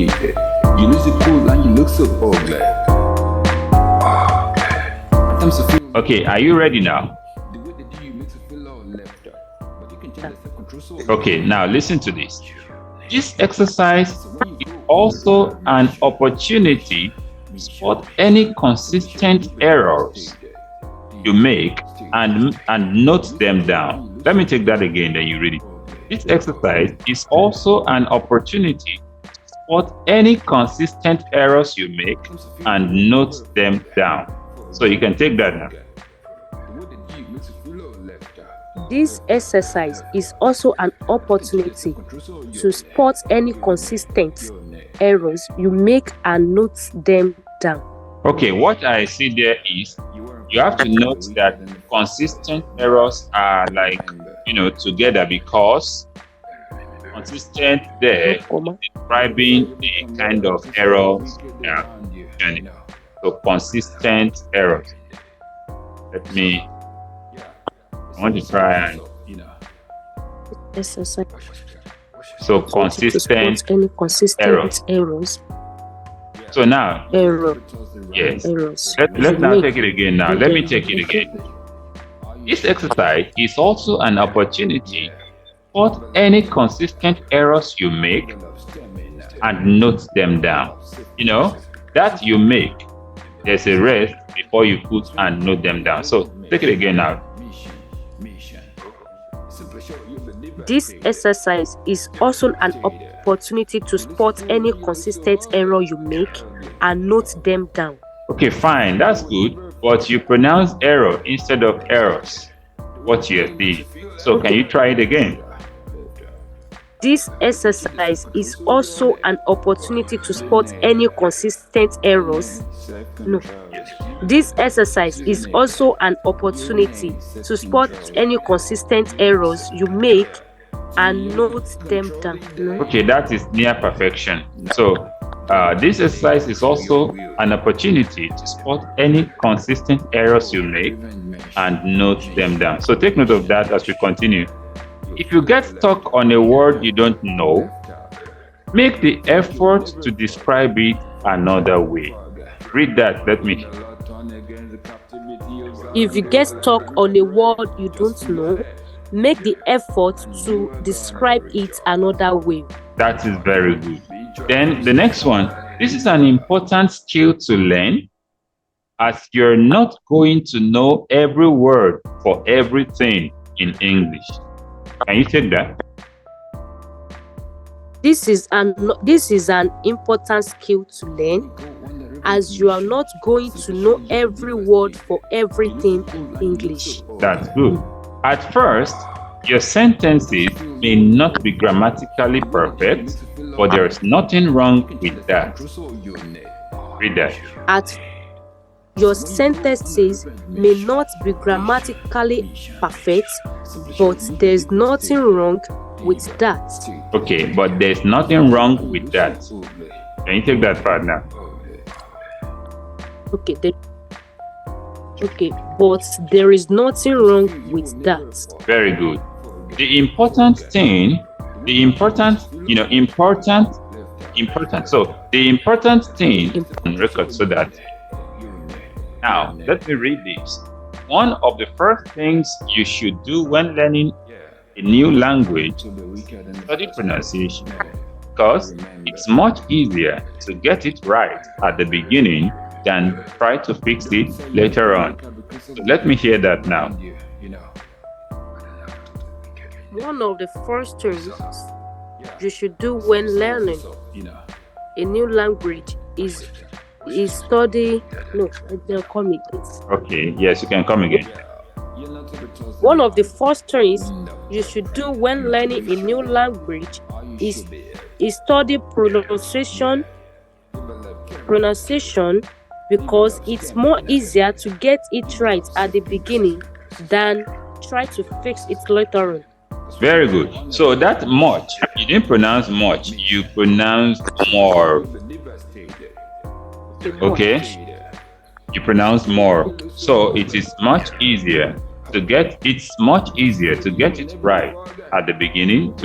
irritated. You lose your cool and you look so ugly. Okay, are you ready now? Okay, now listen to this. This exercise is also an opportunity to spot any consistent errors you make and note them down. Let me take that again, then you read it. This exercise is also an opportunity to spot any consistent errors you make and note them down. So you can take that now. This exercise is also an opportunity to spot any consistent errors you make and note them down. Okay, what I see there is you have to note that consistent errors are like, together, because consistent there is describing a kind of error. So consistent errors. I want to try and exercise. So consistent any consistent errors. So now, yes. Errors. Let's now take it again. Now, let me take it again. This exercise is also an opportunity to spot any consistent errors you make and note them down. That you make, there's a rest before you put and note them down. So take it again now. This exercise is also an opportunity to spot any consistent error you make and note them down. Okay, fine, that's good, but you pronounce error instead of errors. What you did. So can you try it again? This exercise is also an opportunity to spot any consistent errors. No. This exercise is also an opportunity to spot any consistent errors you make and note them down. No? Okay, that is near perfection. So this exercise is also an opportunity to spot any consistent errors you make and note them down. So take note of that as we continue. If you get stuck on a word you don't know, make the effort to describe it another way. Read that, let me. If you get stuck on a word you don't know, make the effort to describe it another way. That is very good. Then the next one, this is an important skill to learn, as you're not going to know every word for everything in English. Can you take that? This is an important skill to learn, as you are not going to know every word for everything in English. That's good. At first, your sentences may not be grammatically perfect, but there is nothing wrong with that. Read that. Your sentences may not be grammatically perfect, but there's nothing wrong with that. Okay, but there's nothing wrong with that. Can you take that part now? Okay, but there is nothing wrong with that. Very good. The important. So the important thing on record, so that now let me read this. One of the first things you should do when learning a new language is study pronunciation, because it's much easier to get it right at the beginning than try to fix it later on. So let me hear that now. One of the first things you should do when learning a new language is study. No, they'll come again. Okay, yes, you can come again. One of the first things you should do when learning a new language is study pronunciation, because it's more easier to get it right at the beginning than try to fix it later on. Very good. So that much, you didn't pronounce much, you pronounced more. Okay? You pronounce more. So it is much easier to get it right at the beginning,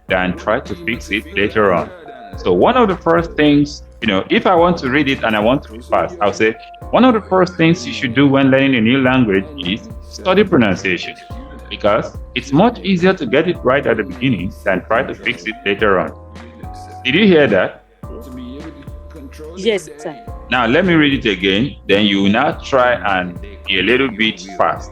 than try to fix it later on. So one of the first things, if I want to read it and I want to be fast, I'll say one of the first things you should do when learning a new language is study pronunciation, because it's much easier to get it right at the beginning than try to fix it later on. Did you hear that? Yes, sir. Now let me read it again, then you will now try and be a little bit fast.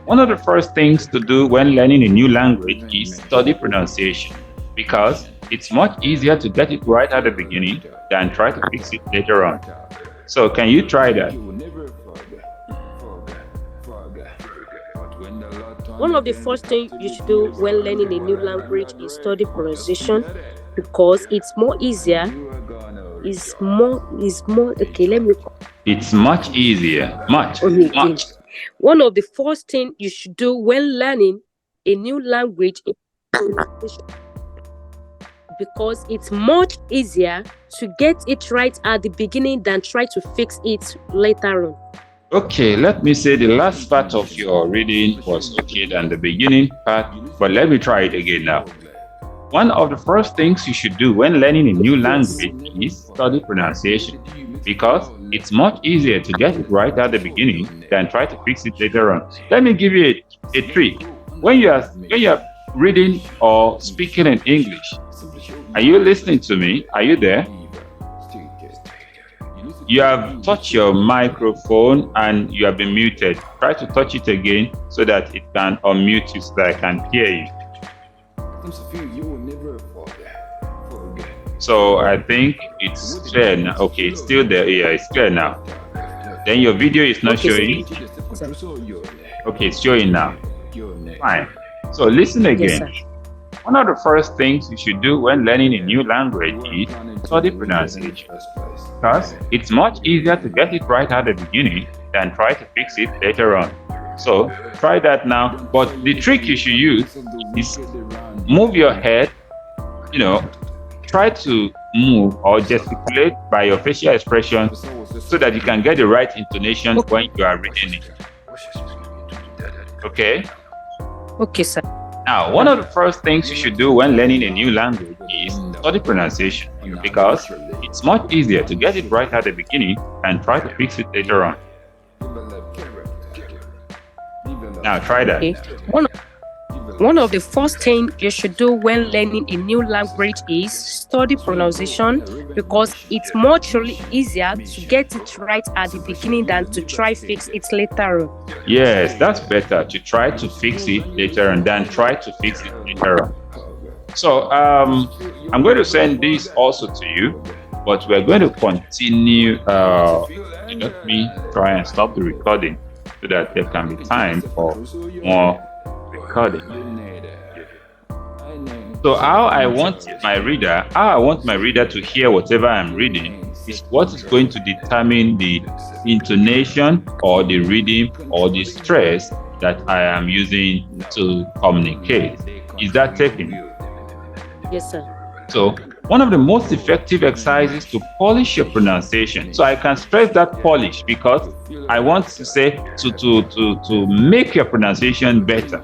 One of the first things to do when learning a new language is study pronunciation, because it's much easier to get it right at the beginning than try to fix it later on. So can you try that? One of the first things you should do when learning a new language is study pronunciation, because it's more easier. It's much easier. Much. One of the first things you should do when learning a new language is pronunciation, because it's much easier to get it right at the beginning than try to fix it later on. Okay, let me say the last part of your reading was okay than the beginning part, but let me try it again now. One of the first things you should do when learning a new language is study pronunciation, because it's much easier to get it right at the beginning than try to fix it later on. Let me give you a trick. When you are reading or speaking in English, are you listening to me? Are you there? You have touched your microphone and you have been muted. Try to touch it again so that it can unmute you so that I can hear you. So I think it's clear now. Okay, it's still there. Yeah, it's clear now. Then your video is not showing. Okay, it's showing now. Fine. So listen again. Yes, one of the first things you should do when learning a new language is study pronunciation, because it's much easier to get it right at the beginning than try to fix it later on. So try that now. But the trick you should use is move your head, try to move or gesticulate by your facial expression so that you can get the right intonation when you are reading it. Okay? Okay, sir. Now, one of the first things you should do when learning a new language is study pronunciation, because it's much easier to get it right at the beginning and try to fix it later on. Now, try that. Okay. One of the first things you should do when learning a new language is study pronunciation, because it's much easier to get it right at the beginning than to try fix it later on. Yes, that's better to try to fix it later on than try to fix it later on. So I'm going to send this also to you, but we're going to continue. Let me try and stop the recording so that there can be time for more recording. So how I want my reader to hear whatever I'm reading is what is going to determine the intonation or the rhythm or the stress that I am using to communicate. Is that taken? Yes, sir. So one of the most effective exercises to polish your pronunciation. So I can stress that polish because I want to say to make your pronunciation better.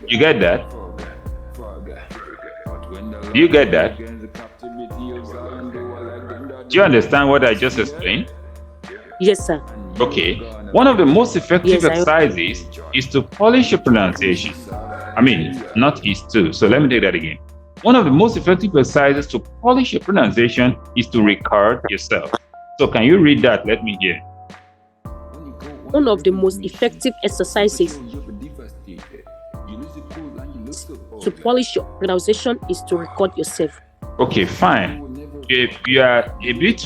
You get that? Do you get that? Do you understand what I just explained? Yes, sir. Okay. One of the most effective exercises is to polish your pronunciation. Not is to. So let me take that again. One of the most effective exercises to polish your pronunciation is to record yourself. So can you read that? Let me hear. One of the most effective exercises to polish your pronunciation is to record yourself. Okay, fine. You are a bit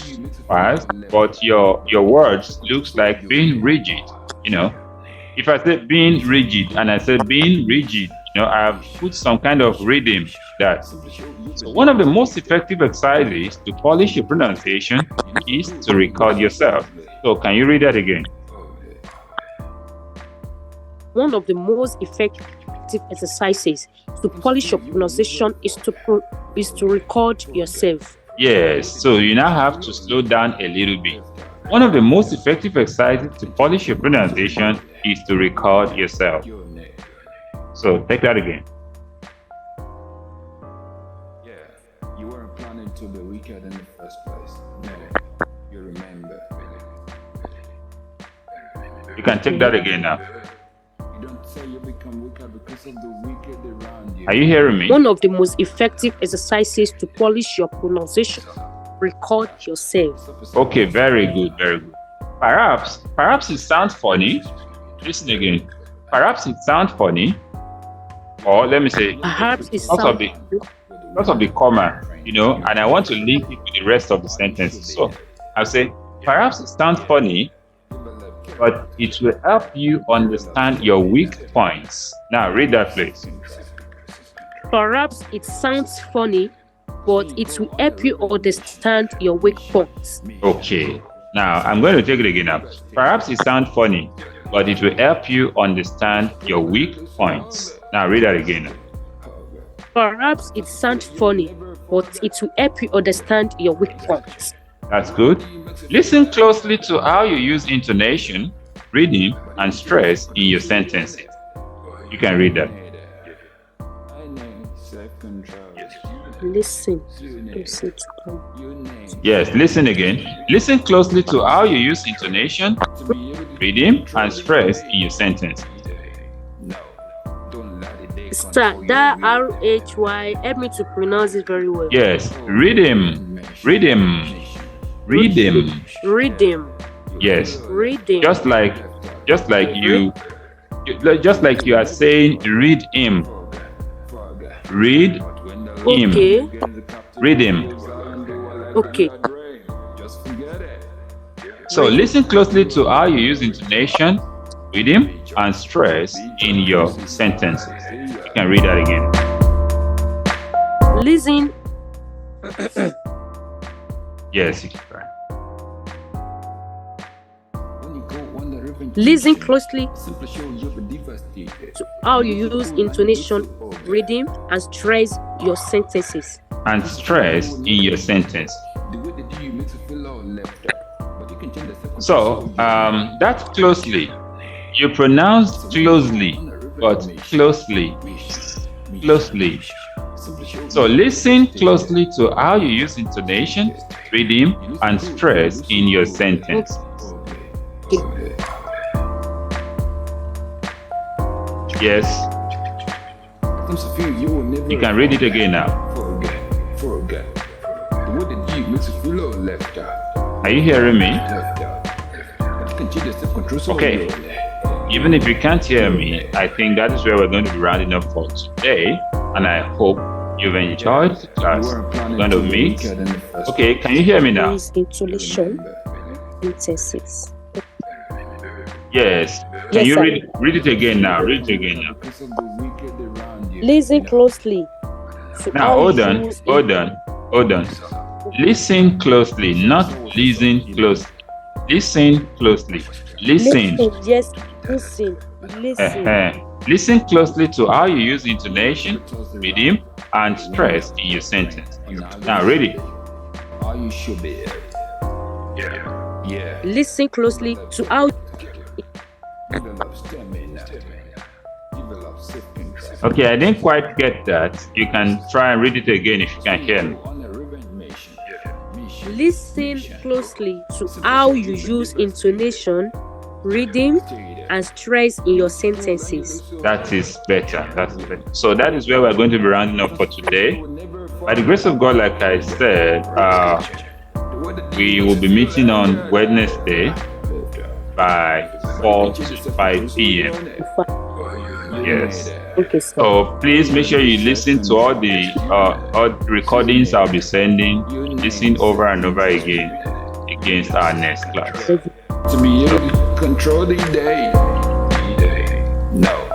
fast, but your words looks like being rigid. If I say being rigid and I say being rigid, I've put some kind of rhythm that. So one of the most effective exercises to polish your pronunciation is to record yourself. So can you read that again? One of the most effective exercises to polish your pronunciation is to record yourself. Yes, so you now have to slow down a little bit. One of the most effective exercises to polish your pronunciation is to record yourself. So take that again. You can take that again now. Are you hearing me? One of the most effective exercises to polish your pronunciation. Record yourself. Okay, very good, very good. Perhaps it sounds funny. Listen again. Perhaps it sounds funny, or let me say, Perhaps it because of the comma, and I want to link it with the rest of the sentences. So I'll say, perhaps it sounds funny, but it will help you understand your weak points. Now read that, please. Perhaps it sounds funny, but it will help you understand your weak points. Okay. Now I'm going to take it again now. Perhaps it sounds funny, but it will help you understand your weak points. Now read that again. Perhaps it sounds funny, but it will help you understand your weak points. That's good. Listen closely to how you use intonation, rhythm, and stress in your sentences. You can read that. Listen. Yes, listen again. Listen closely to how you use intonation, rhythm, and stress in your sentence. Sir, that RHY, help me to pronounce it very well. Yes, rhythm. Yes. Rhythm. Just like you are saying, read him. Read him. Okay. Read him. Okay. So listen closely to how you use intonation, rhythm, and stress in your sentences. You can read that again. Listen. Yes, you can try. Listen closely to how you use intonation, rhythm, and stress your sentences. And stress in your sentence. So that's closely. You pronounce closely, but closely. So listen closely to how you use intonation, rhythm, and stress in your sentence. Yes. You can read it again now. Are you hearing me? Okay. Even if you can't hear me, I think that is where we're going to be rounding up for today. And I hope you've enjoyed the class. We're going to meet. Okay, can you hear me now? Intonation, sentences. Yes. Can you read it again now? Read it again now. Listen closely. Now hold on. Listen closely, not listen closely. Listen closely. Listen. Yes, listen. Listen closely to how you use intonation, rhythm, and stress in your sentence. Now read it. Listen closely to how. Okay, I didn't quite get that. You can try and read it again if you can hear me. Listen closely to how you use intonation, rhythm, and stress in your sentences. That is better. So that is where we're going to be rounding up for today. By the grace of God, like I said, we will be meeting on Wednesday by 4 to 5 p.m. Yes. Okay, so please make sure you listen to all the recordings I'll be sending. Listen over and over again against our next class. To be able to control the day. No,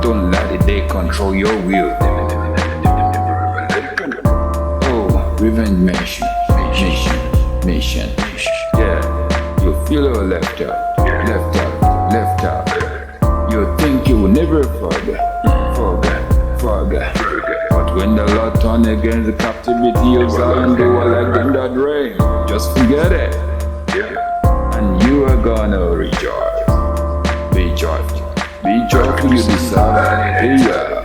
don't let the day control your will. Oh, revenge mission. Yeah, you feel left out. You think you will never forget. But when the Lord turn against the captivity of Zion, they were like them that rain. Just forget it. And you are gonna rejoice. Be joyful. You deserve it.